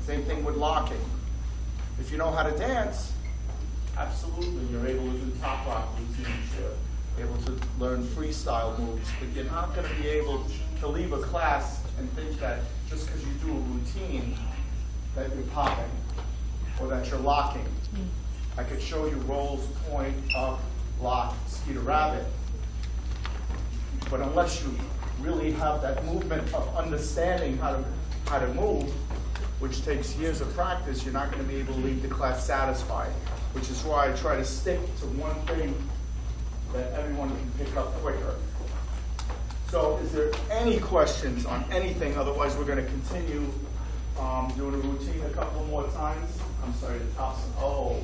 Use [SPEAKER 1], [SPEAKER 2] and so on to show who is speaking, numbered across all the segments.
[SPEAKER 1] Same thing with locking. If you know how to dance, absolutely, you're able to do top rock routines. You're able to learn freestyle moves, but you're not going to be able to leave a class and think that just because you do a routine that you're popping or that you're locking. I could show you rolls, point, up, lock, Skeeter Rabbit. But unless you really have that movement of understanding how to move, which takes years of practice, you're not going to be able to leave the class satisfied, which is why I try to stick to one thing that everyone can pick up quicker. So is there any questions on anything? Otherwise, we're going to continue doing a routine a couple more times. I'm sorry, the tops. Oh,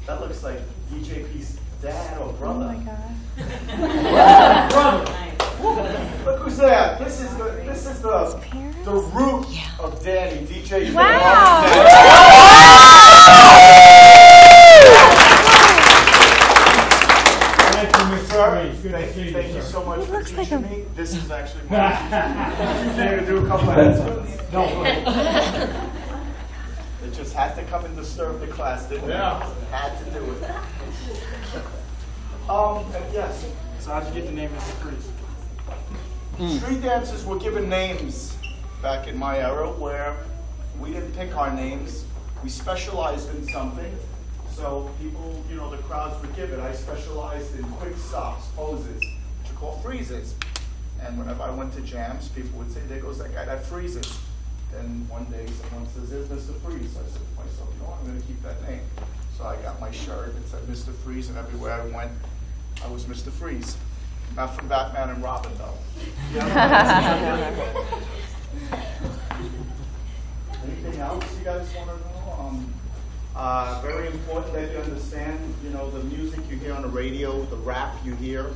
[SPEAKER 1] that looks like DJ P's dad or brother.
[SPEAKER 2] Oh my God.
[SPEAKER 1] Brother. Look who's there. This is the root of Danny, DJ P.
[SPEAKER 2] Wow.
[SPEAKER 1] Thank you so much for teaching me. This is actually my teacher. To do a couple of headsets. No. It just had to come and disturb the class, didn't it? Yeah. Had to do it. Yes.
[SPEAKER 3] So how'd you get the name Mr. Freeze?
[SPEAKER 1] Street dancers were given names back in my era where we didn't pick our names. We specialized in something. So people, the crowds would give it. I specialized in quick stops, poses, which are called freezes. And whenever I went to jams, people would say, there goes that guy that freezes. Then one day someone says, there's Mr. Freeze. So I said to myself, I'm going to keep that name. So I got my shirt that said Mr. Freeze, and everywhere I went, I was Mr. Freeze. Not from Batman and Robin, though. Anything else you guys want to know? Very important that you understand, the music you hear on the radio, the rap you hear,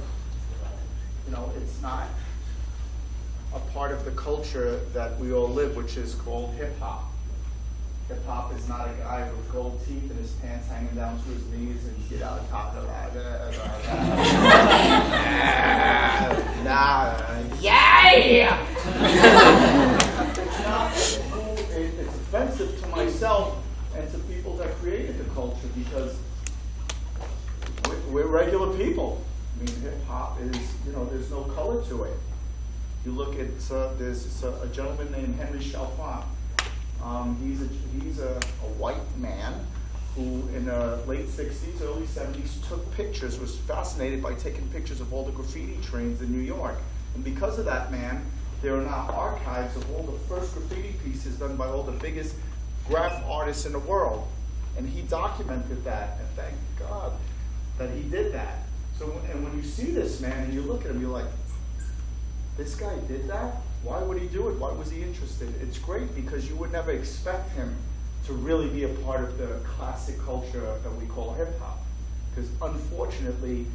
[SPEAKER 1] it's not a part of the culture that we all live, which is called hip-hop. Hip-hop is not a guy with gold teeth and his pants hanging down to his knees and get out of top of that. Yeah! It's not cool. It's offensive to myself and to people that created the culture because we're regular people. I mean, hip-hop is, there's no color to it. You look at, there's a gentleman named Henry Chalfant. He's a white man who in the late 60s, early 70s took pictures, was fascinated by taking pictures of all the graffiti trains in New York. And because of that man, there are now archives of all the first graffiti pieces done by all the biggest graph artists in the world. And he documented that, and thank God that he did that. So, and when you see this man and you look at him, you're like, this guy did that? Why would he do it? Why was he interested? It's great because you would never expect him to really be a part of the classic culture that we call hip-hop. Because unfortunately,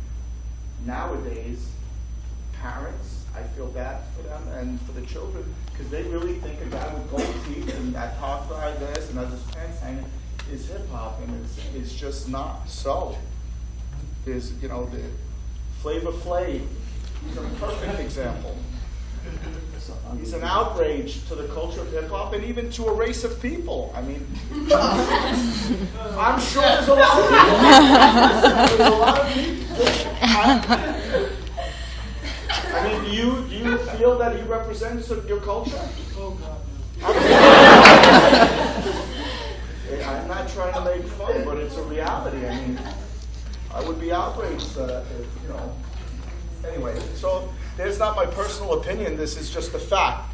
[SPEAKER 1] nowadays, parents, I feel bad for them and for the children, because they really think a guy with gold teeth and that top guy this and has his pants hanging is hip-hop, and it's just not so. There's, the Flavor Flav, he's a perfect example. He's an outrage to the culture of hip-hop and even to a race of people. I mean, I'm sure there's a lot of people. There's a lot of people. I mean, do you feel that he represents your culture? Oh, God. I'm not trying to make fun, but it's a reality. I mean, I would be outraged if, Anyway, so there's not my personal opinion. This is just a fact.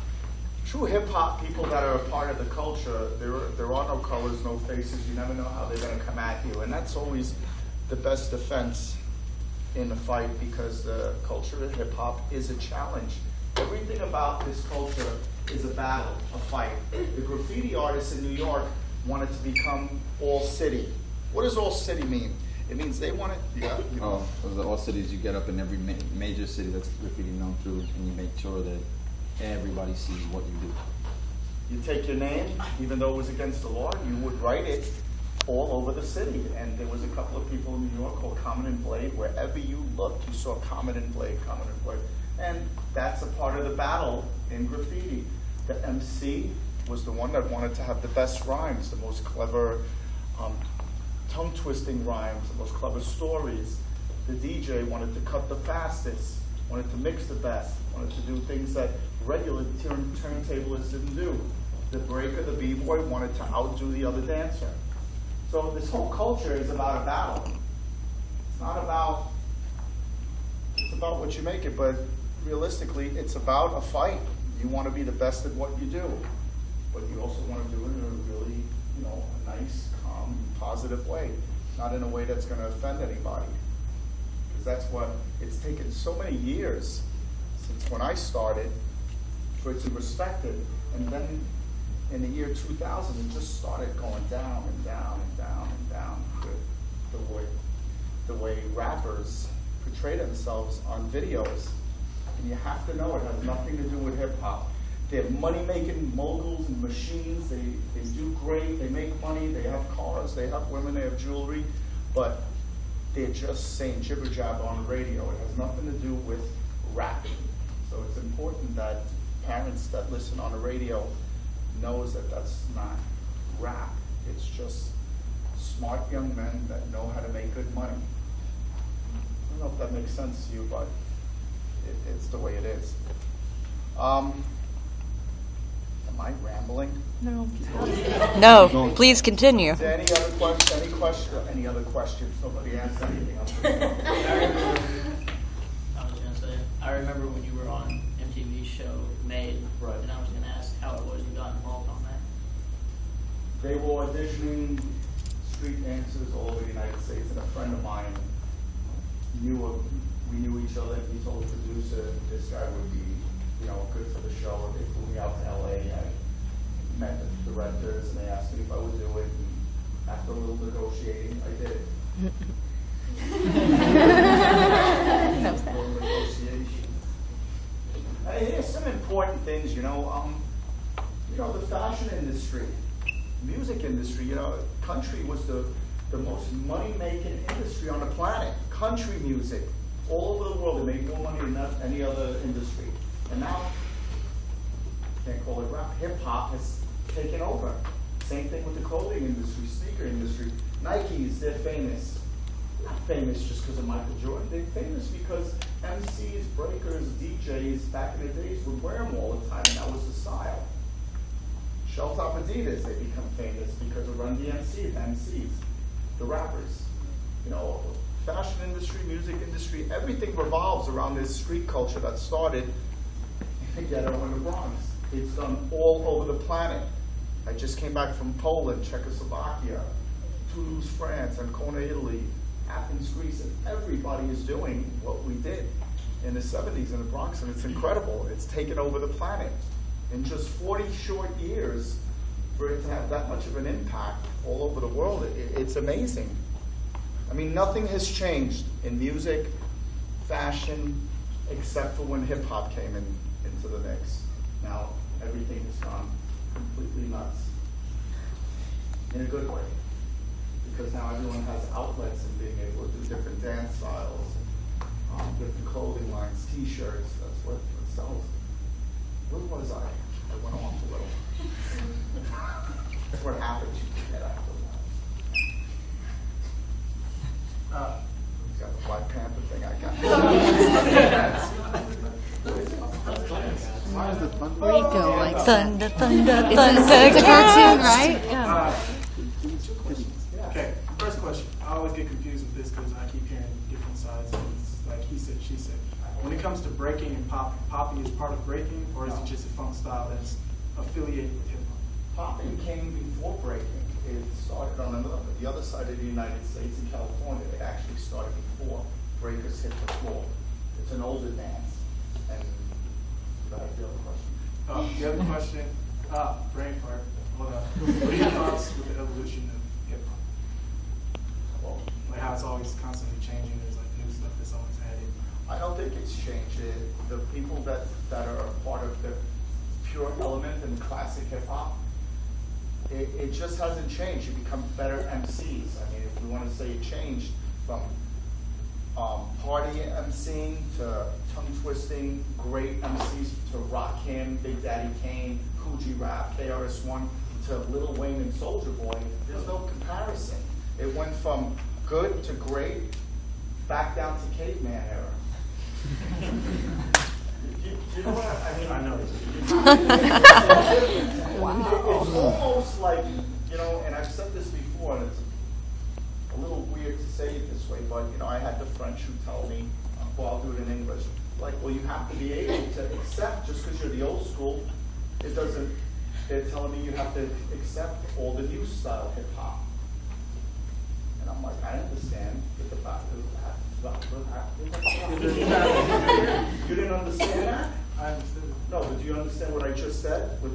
[SPEAKER 1] True hip-hop people that are a part of the culture, there are no colors, no faces. You never know how they're going to come at you. And that's always the best defense in the fight, because the culture of hip-hop is a challenge. Everything about this culture is a battle, a fight. The graffiti artists in New York wanted to become all city. What does all city mean? It means they want to,
[SPEAKER 4] the all cities, you get up in every major city that's graffiti known to, and you make sure that everybody sees what you do.
[SPEAKER 1] You take your name, even though it was against the law, you would write it all over the city. And there was a couple of people in New York called Common and Blade. Wherever you looked, you saw Common and Blade, Common and Blade. And that's a part of the battle in graffiti. The MC was the one that wanted to have the best rhymes, the most clever tongue-twisting rhymes, the most clever stories. The DJ wanted to cut the fastest, wanted to mix the best, wanted to do things that regular turntablists didn't do. The breaker, the b-boy, wanted to outdo the other dancer. So this whole culture is about a battle. It's not about, it's about what you make it, but realistically, it's about a fight. You want to be the best at what you do, but you also want to do it in a really, you know, a nice, calm, positive way, not in a way that's going to offend anybody. Because that's what, it's taken so many years since when I started for it to respect it, and then in the year 2000, it just started going down and down and down and down with the way rappers portray themselves on videos. And you have to know it has nothing to do with hip hop. They're money-making moguls and machines. They do great. They make money. They have cars. They have women. They have jewelry. But they're just saying jibber-jabber on the radio. It has nothing to do with rapping. So it's important that parents that listen on the radio knows that that's not rap. It's just smart young men that know how to make good money. I don't know if that makes sense to you, but it's the way it is. Am I rambling?
[SPEAKER 2] No. No, please continue.
[SPEAKER 1] Is there any other questions? Nobody asked anything.
[SPEAKER 5] I was going to say, I remember when you were on MTV's show Made,
[SPEAKER 1] Right.
[SPEAKER 5] and I was going to ask how it was you got involved on that.
[SPEAKER 1] They were auditioning street dancers all over the United States, and a friend of mine we knew each other, and he told the producer this guy would be, you know, good for the show. They flew me out to LA. I met the directors, and they asked me if I would do it. And after a little negotiating, I did it. A little negotiation. Hey, here's some important things, you know. The fashion industry, music industry, you know, country was the most money-making industry on the planet. Country music, all over the world, they made more money than any other industry. And now, can't call it rap, hip-hop has taken over. Same thing with the clothing industry, sneaker industry. Nikes, they're famous. Not famous just because of Michael Jordan. They're famous because MCs, breakers, DJs, back in the days would wear them all the time, and that was the style. Shell-top Adidas, they become famous because of Run DMC, the MCs, the rappers. You know, fashion industry, music industry, everything revolves around this street culture that started in the ghetto in the Bronx. It's done all over the planet. I just came back from Poland, Czechoslovakia, Toulouse, France, Ancona, Italy, Athens, Greece, and everybody is doing what we did in the 70s in the Bronx, and it's incredible. It's taken over the planet. In just 40 short years, for it to have that much of an impact all over the world, it's amazing. I mean, nothing has changed in music, fashion, except for when hip-hop came into the mix. Now, everything has gone completely nuts. In a good way. Because now everyone has outlets and being able to do different dance styles, different clothing lines, t-shirts, that's what sells. Where was I? I went off a little. That's what happens. You forget after that. Got the Black Panther thing I got.
[SPEAKER 3] Why is the thunder?
[SPEAKER 2] Where you go, like thunder, thunder,
[SPEAKER 6] It's
[SPEAKER 2] thunder,
[SPEAKER 6] a cartoon, right? Yeah.
[SPEAKER 3] Two questions. Okay, first question. I always get confused with this because I keep hearing different sides. It's like he said, she said. When it comes to breaking and popping is part of breaking, or is it just a funk style that's affiliated with hip hop?
[SPEAKER 1] Popping came before breaking. It started on the other side of the United States in California. It actually started before breakers hit the floor. It's an older dance. And that was the other question.
[SPEAKER 3] The other question, brain fart. Hold on. What are your thoughts with the evolution of hip hop?
[SPEAKER 1] Well,
[SPEAKER 3] Like how it's always constantly changing. There's like new stuff that's always added.
[SPEAKER 1] I don't think it's changed. The people that are a part of the pure element and classic hip hop, it just hasn't changed. You become better MCs. I mean, if we want to say it changed from party emceeing to tongue twisting, great MCs to Rakim, Big Daddy Kane, Coogee Rap, KRS-One, to Lil Wayne and Soulja Boy. There's no comparison. It went from good to great, back down to caveman era. You know what I mean?
[SPEAKER 3] I know.
[SPEAKER 1] It's almost like, and I've said this before, and it's a little weird to say it this way, but, I had the French who tell me, well, I'll do it in English, like, well, you have to be able to accept, just because you're the old school, it doesn't, they're telling me you have to accept all the new style hip hop. And I'm like, I understand that the fact you didn't understand that?
[SPEAKER 3] I understood it.
[SPEAKER 1] No, but do you understand what I just said? With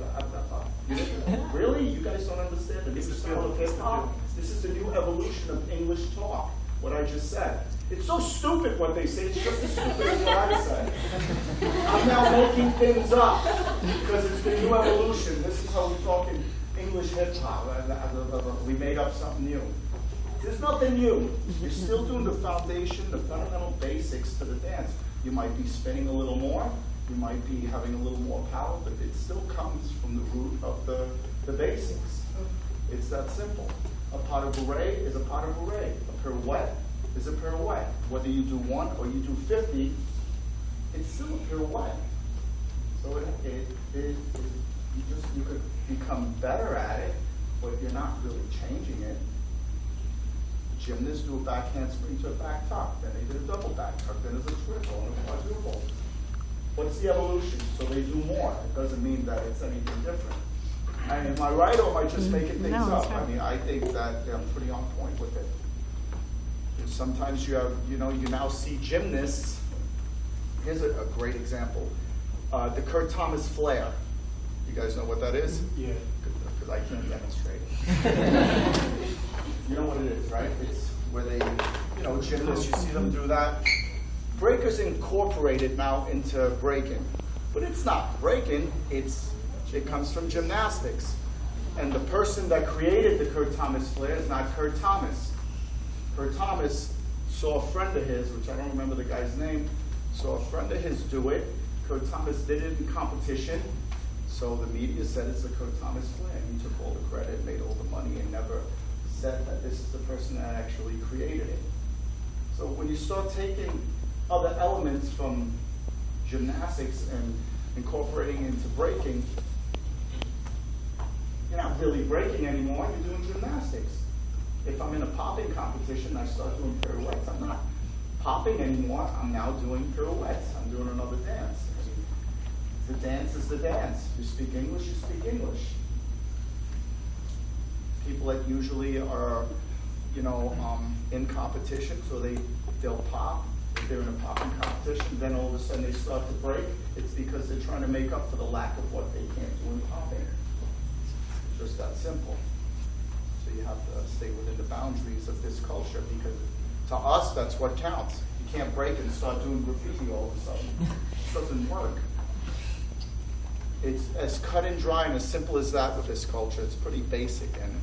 [SPEAKER 1] you didn't? Really? You guys don't understand the new style of hip hop? This is a new evolution of English talk, what I just said. It's so stupid what they say, it's just as stupid as what I said. I'm now making things up because it's the new evolution. This is how we talk in English hip hop. We made up something new. There's nothing new. You're still doing the foundation, the fundamental basics to the dance. You might be spinning a little more, you might be having a little more power, but it still comes from the root of the basics. It's that simple. A pas de bourrée is a pas de bourrée. A pirouette is a pirouette. Whether you do 1 or you do 50, it's still a pirouette. So you could become better at it, but you're not really changing it. Gymnasts do a back handspring to a back tuck, then they did a double back tuck, then there's a triple and a quadruple. What's the evolution? So they do more. It doesn't mean that it's anything different. I mean, am I right, or am I just making things up?
[SPEAKER 6] Right.
[SPEAKER 1] I mean, I think that I'm pretty on point with it. And sometimes you have, you now see gymnasts. Here's a great example. The Kurt Thomas flare. You guys know what that is?
[SPEAKER 3] Yeah.
[SPEAKER 1] Because I can't demonstrate it. You know what it is, right? It's where they, gymnasts, you see them do that. Breakers incorporate it now into breaking. But it's not breaking, it comes from gymnastics. And the person that created the Kurt Thomas flare is not Kurt Thomas. Kurt Thomas saw a friend of his, which I don't remember the guy's name, saw a friend of his do it. Kurt Thomas did it in competition. So the media said it's the Kurt Thomas flare. He took all the credit, made all the money, and never said that this is the person that actually created it. So when you start taking other elements from gymnastics and incorporating into breaking, you're not really breaking anymore, you're doing gymnastics. If I'm in a popping competition and I start doing pirouettes, I'm not popping anymore, I'm now doing pirouettes. I'm doing another dance. The dance is the dance. You speak English, you speak English. People that usually are, in competition, so they'll pop. If they're in a popping competition, then all of a sudden they start to break. It's because they're trying to make up for the lack of what they can't do in popping. It's just that simple. So you have to stay within the boundaries of this culture, because to us, that's what counts. You can't break and start doing graffiti all of a sudden. It doesn't work. It's as cut and dry and as simple as that with this culture. It's pretty basic, and